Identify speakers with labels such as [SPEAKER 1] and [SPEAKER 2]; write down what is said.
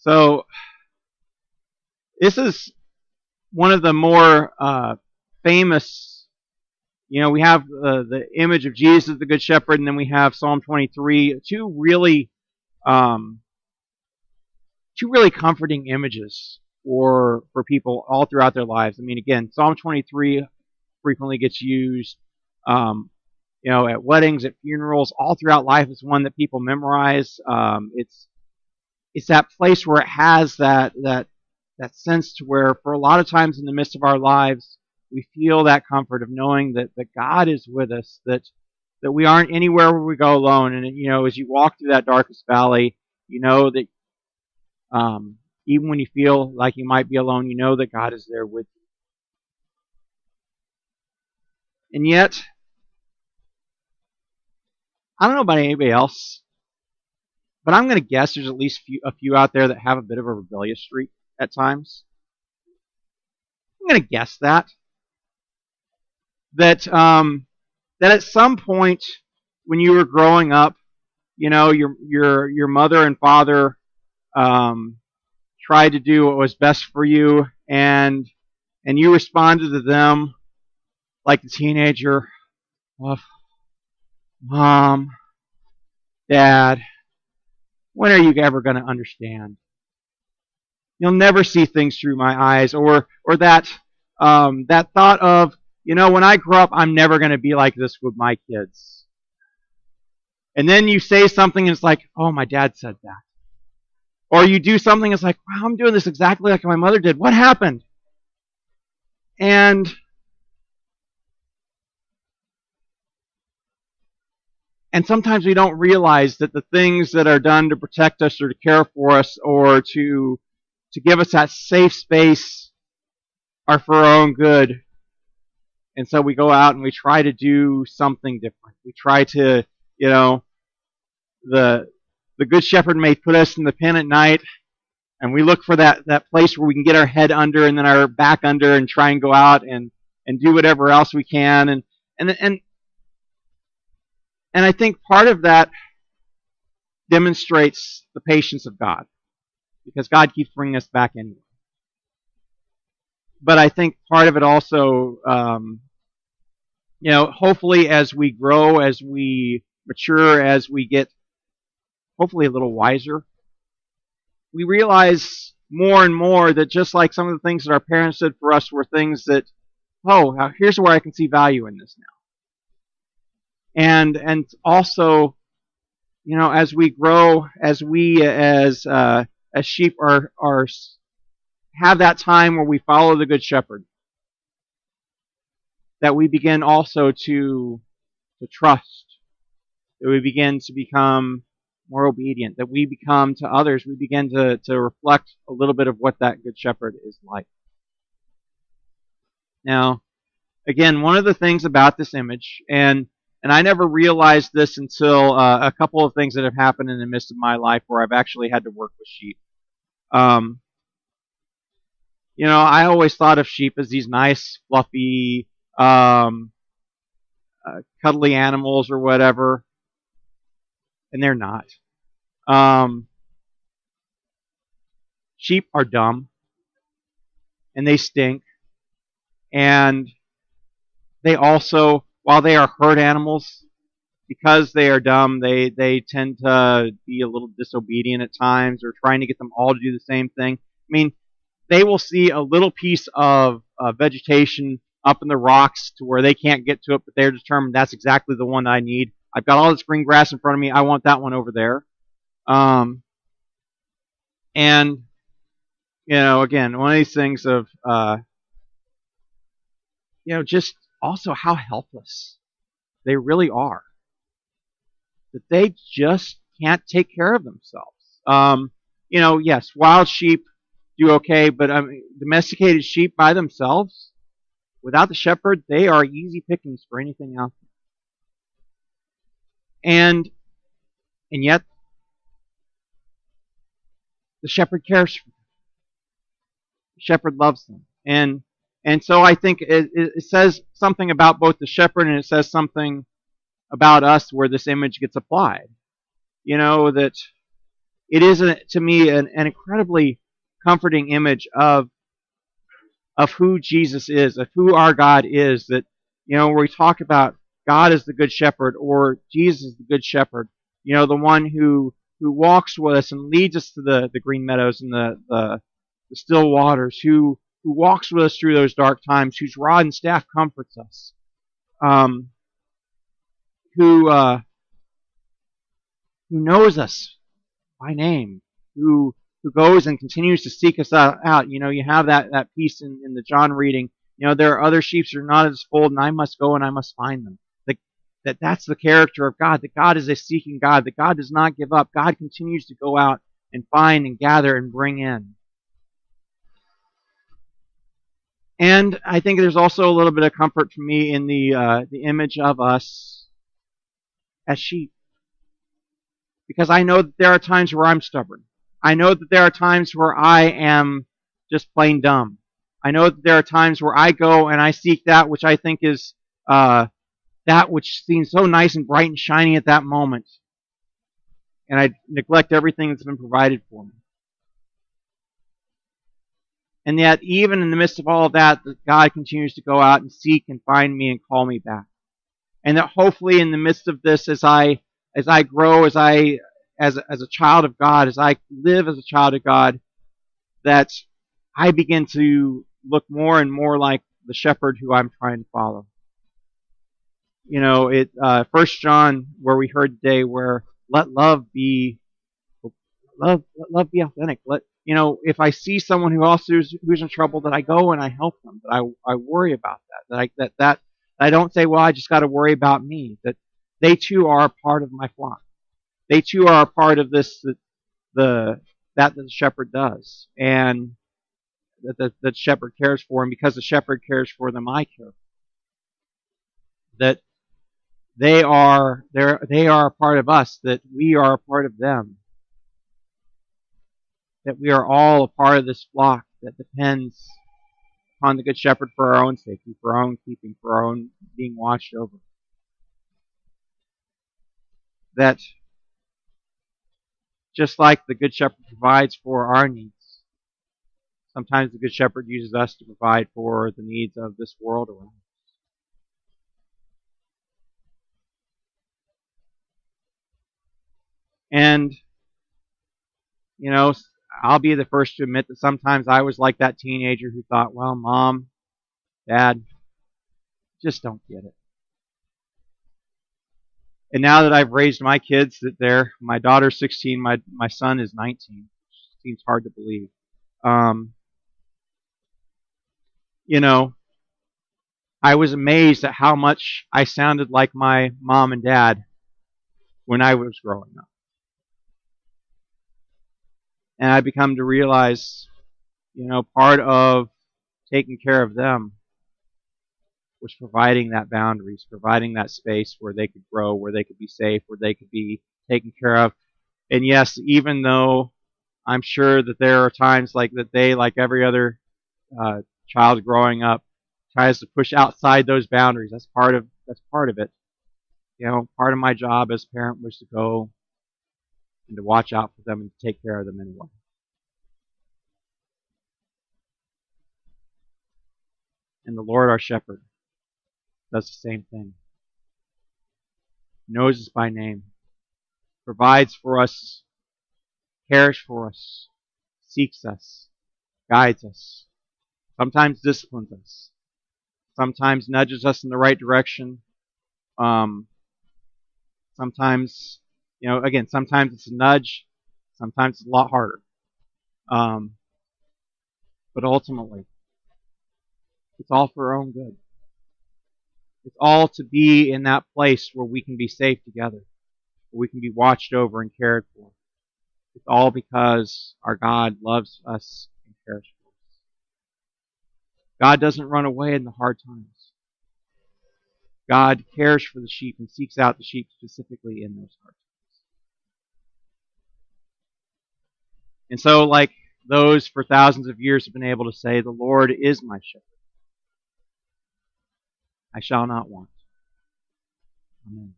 [SPEAKER 1] So this is one of the more famous. We have the image of Jesus, the Good Shepherd, and then we have Psalm 23. Um, two really comforting images for people all throughout their lives. I mean, again, Psalm 23 frequently gets used, at weddings, at funerals, all throughout life. It's one that people memorize. It's that place where it has that sense to where, for a lot of times in the midst of our lives, we feel that comfort of knowing that God is with us, that we aren't anywhere where we go alone. And as you walk through that darkest valley, you know that even when you feel like you might be alone, you know that God is there with you. And yet, I don't know about anybody else, but I'm going to guess there's at least a few out there that have a bit of a rebellious streak at times. I'm going to guess that at some point when you were growing up, your mother and father tried to do what was best for you, and you responded to them like the teenager of, Mom, Dad, when are you ever going to understand? You'll never see things through my eyes, or that thought of, when I grow up, I'm never going to be like this with my kids. And then you say something and it's like, oh, my dad said that. Or you do something and it's like, wow, I'm doing this exactly like my mother did. What happened? And sometimes we don't realize that the things that are done to protect us or to care for us or to give us that safe space are for our own good. And so we go out and we try to do something different. We try to, the Good Shepherd may put us in the pen at night, and we look for that place where we can get our head under and then our back under and try and go out and do whatever else we can. And I think part of that demonstrates the patience of God, because God keeps bringing us back anyway. But I think part of it also, hopefully as we grow, as we mature, as we get hopefully a little wiser, we realize more and more that just like some of the things that our parents did for us were things that, here's where I can see value in this now. And also, as we grow, as we as sheep are have that time where we follow the Good Shepherd, that we begin also to trust, that we begin to become more obedient, that we become to others, we begin to reflect a little bit of what that Good Shepherd is like. Now, again, one of the things about this image, and I never realized this until a couple of things that have happened in the midst of my life where I've actually had to work with sheep. I always thought of sheep as these nice, fluffy, cuddly animals or whatever, and they're not. Sheep are dumb, and they stink, and they also, while they are herd animals, because they are dumb, they tend to be a little disobedient at times, or trying to get them all to do the same thing. I mean, they will see a little piece of vegetation up in the rocks to where they can't get to it, but they're determined that's exactly the one I need. I've got all this green grass in front of me. I want that one over there. And, again, one of these things of, just also how helpless they really are. That they just can't take care of themselves. Yes, wild sheep do okay, but domesticated sheep by themselves, without the shepherd, they are easy pickings for anything out there. And yet, the shepherd cares for them. The shepherd loves them. And so I think it says something about both the shepherd, and it says something about us where this image gets applied. That it is, to me, an incredibly comforting image of who Jesus is, of who our God is. That, where we talk about God as the good shepherd, or Jesus is the good shepherd, the one who walks with us and leads us to the green meadows and the still waters, who walks with us through those dark times, whose rod and staff comforts us, who knows us by name, who goes and continues to seek us out. You have that piece in the John reading. There are other sheep that are not as fold, and I must go and I must find them. That's the character of God, that God is a seeking God, that God does not give up. God continues to go out and find and gather and bring in. And I think there's also a little bit of comfort for me in the image of us as sheep. Because I know that there are times where I'm stubborn. I know that there are times where I am just plain dumb. I know that there are times where I go and I seek that which I think is that which seems so nice and bright and shiny at that moment. And I neglect everything that's been provided for me. And yet, even in the midst of all of that, God continues to go out and seek and find me and call me back. And that hopefully in the midst of this, as I grow, as a child of God, as I live as a child of God, that I begin to look more and more like the shepherd who I'm trying to follow. 1 John, where we heard today, where let love be authentic. If I see someone who's in trouble, that I go and I help them. That I worry about that. I don't say, well, I just got to worry about me. That they too are a part of my flock. They too are a part of this that the shepherd does, and that the shepherd cares for, and because the shepherd cares for them, I care. That they are a part of us. That we are a part of them. That we are all a part of this flock that depends upon the good shepherd for our own safety, for our own keeping, for our own being watched over. That just like the good shepherd provides for our needs, sometimes the good shepherd uses us to provide for the needs of this world around us. And, I'll be the first to admit that sometimes I was like that teenager who thought, well, Mom, Dad, just don't get it. And now that I've raised my kids, that my daughter's 16, my son is 19. Seems hard to believe. I was amazed at how much I sounded like my mom and dad when I was growing up. And I become to realize, part of taking care of them was providing that boundaries, providing that space where they could grow, where they could be safe, where they could be taken care of. And yes, even though I'm sure that there are times like every other child growing up, tries to push outside those boundaries. That's part of it. Part of my job as a parent was to go and to watch out for them and to take care of them anyway. And the Lord our shepherd does the same thing. Knows us by name, provides for us, cares for us, seeks us, guides us, sometimes disciplines us, sometimes nudges us in the right direction. Sometimes, sometimes it's a nudge, sometimes it's a lot harder. But ultimately, it's all for our own good. It's all to be in that place where we can be safe together, where we can be watched over and cared for. It's all because our God loves us and cares for us. God doesn't run away in the hard times. God cares for the sheep and seeks out the sheep specifically in those hard times. And so, like those for thousands of years have been able to say, the Lord is my shepherd. I shall not want. Amen.